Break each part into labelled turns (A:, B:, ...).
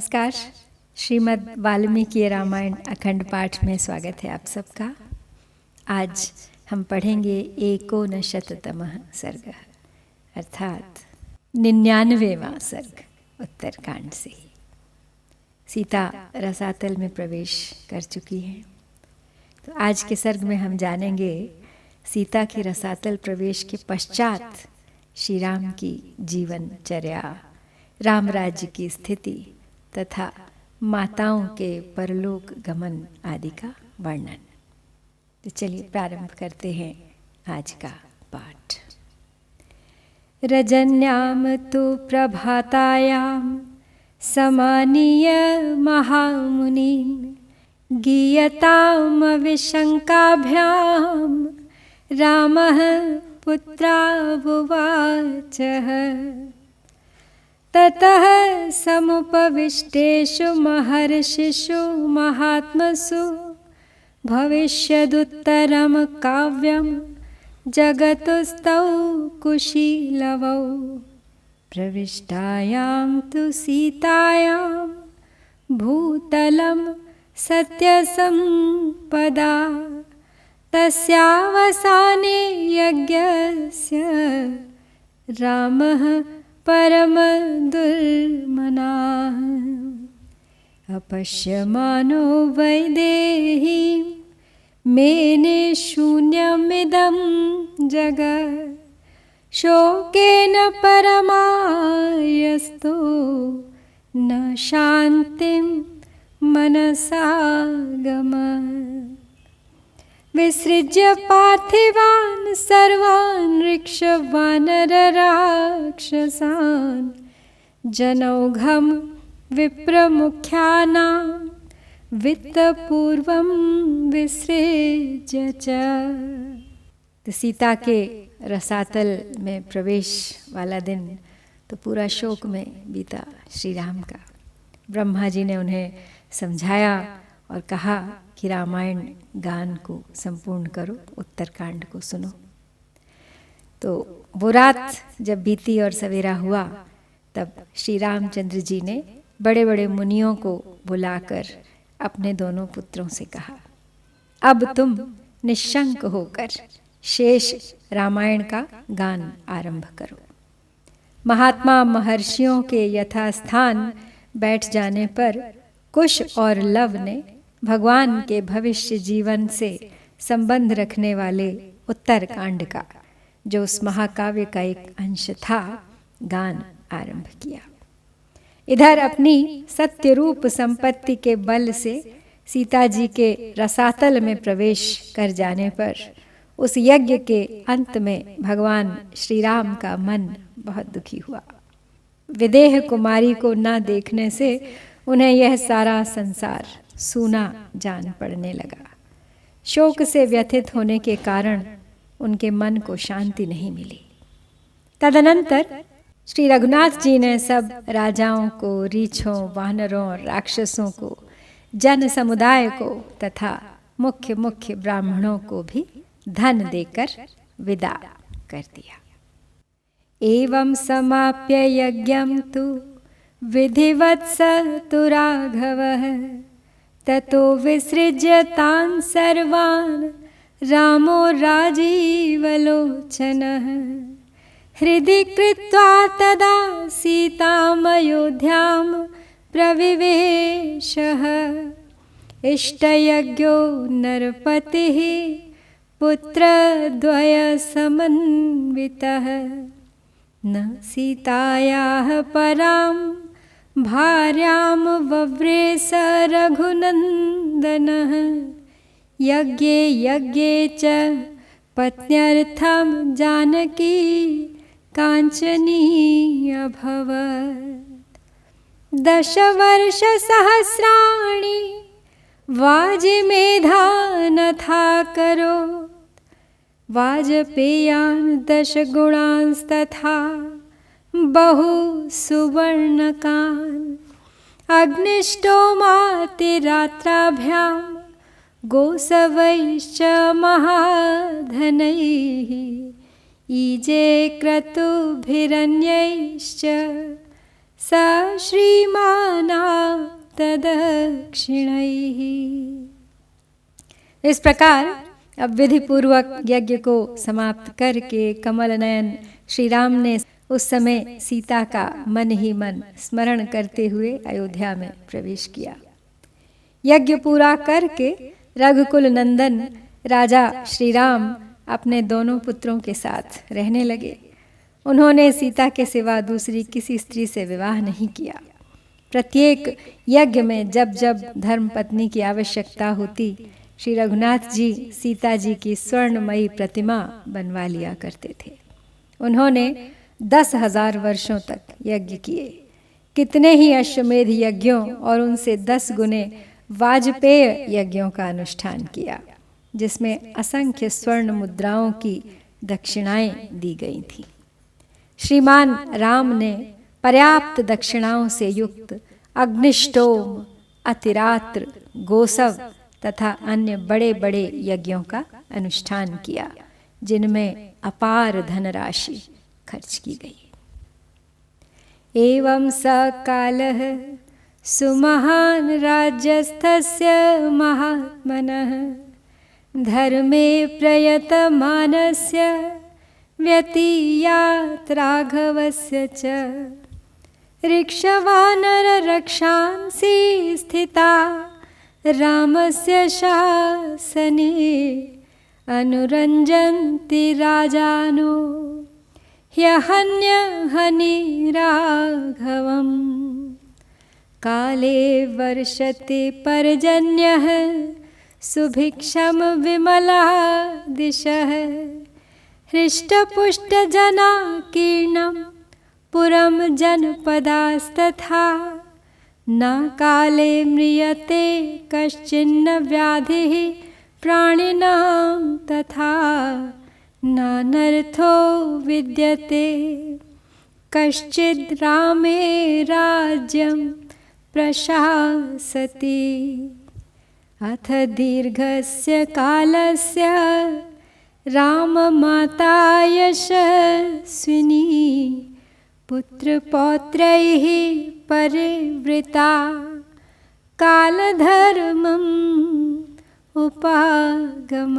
A: नमस्कार। श्रीमद् वाल्मीकि रामायण अखंड पाठ में स्वागत है आप सबका। आज हम पढ़ेंगे 59तमः सर्ग अर्थात 99वां सर्ग उत्तरकांड से। सीता रसातल में प्रवेश कर चुकी है, तो आज के सर्ग में हम जानेंगे सीता के रसातल प्रवेश के पश्चात श्री राम की जीवनचर्या, राम राज्य की स्थिति तथा माताओं के परलोक गमन आदि का वर्णन। तो चलिए प्रारंभ करते हैं आज का पाठ। रजन्याम तो प्रभातायाम समानीय महामुनीन् गीयताम विशंकाभ्याम रामः पुत्रावुवाचः। ततः समुपविष्टेषु महर्षिषु महात्मसु भविष्यदुत्तरं काव्यं जगतुस्तौ कुशीलवौ। प्रविष्टायां तु सीतायां भूतलं सत्यसंपदा। तस्यावसाने यज्ञस्य रामः परम दुर्मनाः। अपश्यमानो वैदेहीं मेने शून्यमिदं जगत्। शोकेन परमायस्तो न शान्तिं मनसा गमत्। विसृज्य पार्थिवान् सर्वान् ऋक्षवानरराक्षसान् जनौघं विप्रमुख्यानां वित्तपूर्वं विसृज्य च। तो सीता के रसातल में प्रवेश वाला दिन तो पूरा शोक में बीता श्री राम का। ब्रह्मा जी ने उन्हें समझाया और कहा कि रामायण गान को संपूर्ण करो, उत्तरकांड को सुनो। तो वो रात जब बीती और सवेरा हुआ, तब श्री रामचंद्र जी ने बड़े बड़े मुनियों को बुलाकर अपने दोनों पुत्रों से कहा, अब तुम निशंक होकर शेष रामायण का गान आरंभ करो। महात्मा महर्षियों के यथास्थान बैठ जाने पर कुश और लव ने भगवान के भविष्य जीवन से संबंध रखने वाले उत्तरकांड का, जो उस महाकाव्य का एक अंश था, गान आरंभ किया। इधर अपनी सत्य रूप संपत्ति के बल से सीता जी के रसातल में प्रवेश कर जाने पर उस यज्ञ के अंत में भगवान श्री राम का मन बहुत दुखी हुआ। विदेह कुमारी को न देखने से उन्हें यह सारा संसार सूना जान पड़ने लगा। शोक से व्यथित होने के कारण उनके मन को शांति नहीं मिली। तदनंतर श्री रघुनाथ जी ने सब राजाओं को, रीछों, वानरों और राक्षसों को, जन समुदाय को तथा मुख्य मुख्य ब्राह्मणों को भी धन देकर विदा कर दिया। एवं समाप्य यज्ञं तु विधिवत् स तु राघवः। ततो विसृज्य तान् सर्वान् रामो राजीवलोचनः। हृदि कृत्वा तदा सीतामयोध्यां प्रविवेशः। इष्टयज्ञो नरपतिः पुत्रद्वयसमन्वितः। न सीतायाः परां भार्यां वव्रे स रघुनन्दनः। यज्ञे यज्ञे च पत्न्यर्थं जानकी काञ्चनी अभवत्। 10 वर्षसहस्राणि वाजिमेधानथा करोत्। वाजपेयान् 10 गुणांस्तथा बहु सुवर्णकान्। अग्निष्टोमातिरात्राभ्यां गोसवैश्च महाधनैः। ईजे क्रतुभिरन्यैश्च स श्रीमानाप्तदक्षिणैः। इस प्रकार अब विधि पूर्वक यज्ञ को समाप्त करके कमल नयन श्री राम ने उस समय सीता का मन ही मन स्मरण करते हुए अयोध्या में प्रवेश किया। यज्ञ पूरा करके रघुकुल नंदन राजा श्री राम अपने दोनों पुत्रों के साथ रहने लगे। उन्होंने सीता के सिवा दूसरी किसी स्त्री से विवाह नहीं किया। प्रत्येक यज्ञ में जब जब धर्मपत्नी की आवश्यकता होती, श्री रघुनाथ जी सीता जी की स्वर्णमयी प्रतिमा बनवा लिया करते थे। उन्होंने 10,000 वर्षों तक यज्ञ किए। कितने ही अश्वमेध यज्ञों और उनसे 10 गुने वाजपेय यज्ञों का अनुष्ठान किया, जिसमें असंख्य स्वर्ण मुद्राओं की दक्षिणाएं दी गई थीं। श्रीमान राम ने पर्याप्त दक्षिणाओं से युक्त अग्निष्टोम, अतिरात्र, गोसव तथा अन्य बड़े बड़े यज्ञों का अनुष्ठान किया, जिनमें अपार धनराशि खर्च की गई। एवं स कालः सुमहान् राज्यस्थस्य महात्मनः धर्मे प्रयतमानस्य व्यतीयात् राघवस्य च ऋक्षवानररक्षांसि स्थिता रामस्य शासने अनुरञ्जन्ति राजानो ह्यहन्यहनि राघवम्। काले वर्षति पर्जन्यः सुभिक्षं विमला दिशः हृष्टपुष्टजनाकीर्णं पुरं जनपदास्तथा न काले म्रियते कश्चिन्न व्याधिः प्राणिनां तथा नानर्थो विद्यते कश्चिद् रामे राज्यं प्रशासति। अथ दीर्घस्य कालस्य राममाता यशस्विनी पुत्रपौत्रैः परिवृता कालधर्मम् उपागमत्।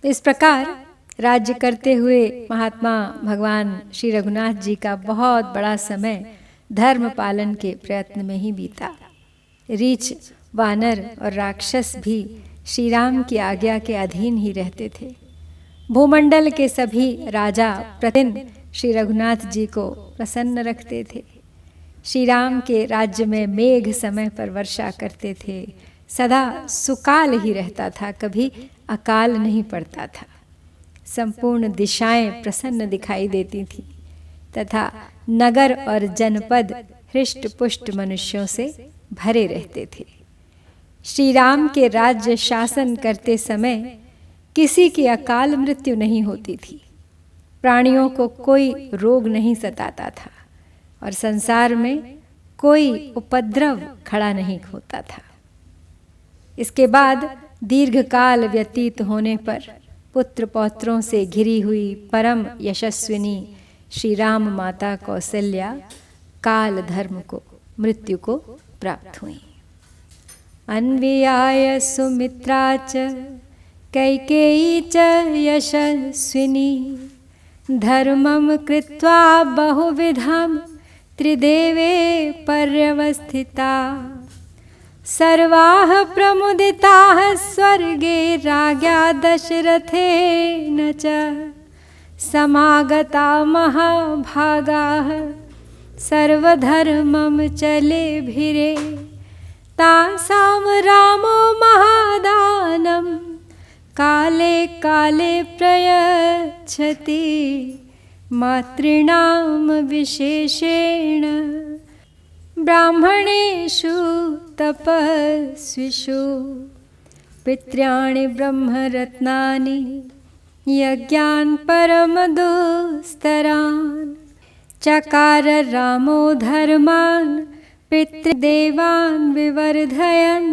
A: इस प्रकार राज्य करते हुए महात्मा भगवान श्री रघुनाथ जी का बहुत बड़ा समय धर्म पालन के प्रयत्न में ही बीता। रीछ, वानर और राक्षस भी श्री राम की आज्ञा के अधीन ही रहते थे। भूमंडल के सभी राजा प्रतिदिन श्री रघुनाथ जी को प्रसन्न रखते थे। श्री राम के राज्य में मेघ समय पर वर्षा करते थे। सदा सुकाल ही रहता था, कभी अकाल नहीं पड़ता था। संपूर्ण दिशाएं प्रसन्न दिखाई देती थी तथा नगर और जनपद हृष्ट पुष्ट मनुष्यों से भरे रहते थे। श्री राम के राज्य शासन करते समय किसी की अकाल मृत्यु नहीं होती थी। प्राणियों को कोई रोग नहीं सताता था और संसार में कोई उपद्रव खड़ा नहीं होता था। इसके बाद दीर्घ काल व्यतीत होने पर पुत्र पौत्रों से घिरी हुई परम यशस्विनी श्री राम माता कौसल्या काल धर्म को, मृत्यु को प्राप्त हुई। अन्वियाय सुमित्रा च कैकेयी च यशस्विनी धर्मं कृत्वा बहुविधं त्रिदेवे पर्यवस्थिता सर्वाः प्रमुदिताः स्वर्गे राज्ञा दशरथेन च समागता महाभागाः सर्वधर्मं चलेभिरे तासां रामो महादानं काले काले प्रयच्छति मातॄणां विशेषेण ब्राह्मणेषु तपस्विषु पित्र्याणि ब्रह्मरत्नानि यज्ञान् परमदुस्तरान् चकार रामो धर्मान् पितृदेवान् विवर्धयन्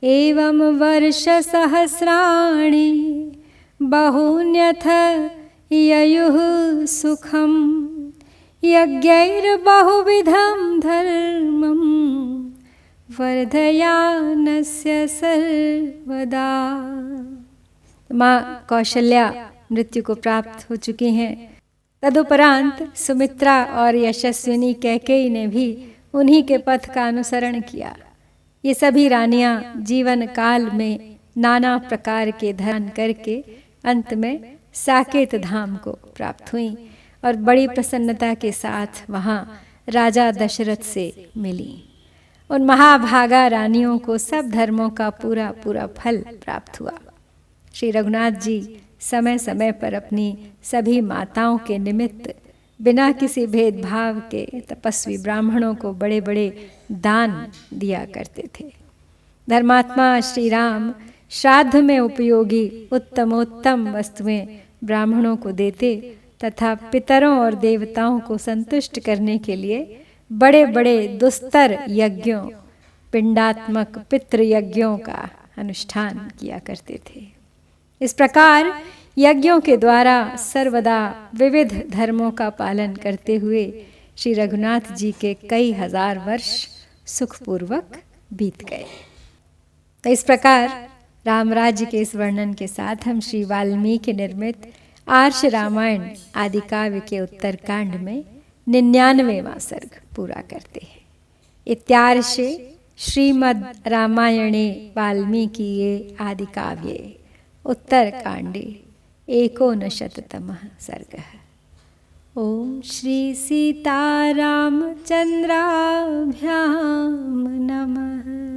A: एवं वर्षसहस्राणि बहून्यथ ययुः सुखं यज्ञैर्बहुविधं धर्मं वर्धयानस्य सर्वदा। माँ कौशल्या मृत्यु को प्राप्त हो चुकी हैं। तदुपरांत सुमित्रा और यशस्विनी कैकेयी ने भी उन्हीं के पथ का अनुसरण किया। ये सभी रानियां जीवन काल में नाना प्रकार के धर्म करके अंत में साकेत धाम को प्राप्त हुईं और बड़ी प्रसन्नता के साथ वहाँ राजा दशरथ से मिली। उन महाभागा रानियों को सब धर्मों का पूरा पूरा फल प्राप्त हुआ। श्री रघुनाथ जी समय समय पर अपनी सभी माताओं के निमित्त बिना किसी भेदभाव के तपस्वी ब्राह्मणों को बड़े बड़े दान दिया करते थे। धर्मात्मा श्री राम श्राद्ध में उपयोगी उत्तमोत्तम वस्तुएं ब्राह्मणों को देते तथा पितरों और देवताओं को संतुष्ट करने के लिए बड़े बड़े दुस्तर यज्ञों, पिंडात्मक पितृ यज्ञों का अनुष्ठान किया करते थे। इस प्रकार यज्ञों के द्वारा सर्वदा विविध धर्मों का पालन करते हुए श्री रघुनाथ जी के कई हजार वर्ष सुखपूर्वक बीत गए। तो इस प्रकार राम राज्य के इस वर्णन के साथ हम श्री वाल्मीकि निर्मित आर्ष रामायण आदि काव्य के उत्तरकांड में 99वां सर्ग पूरा करते हैं। इत्यार्षे श्रीमद् रामायणे वाल्मीकिये आदि काव्ये उत्तरकांडे 59तमः सर्गः। ओम श्री सीतारामचंद्राभ्यां नमः।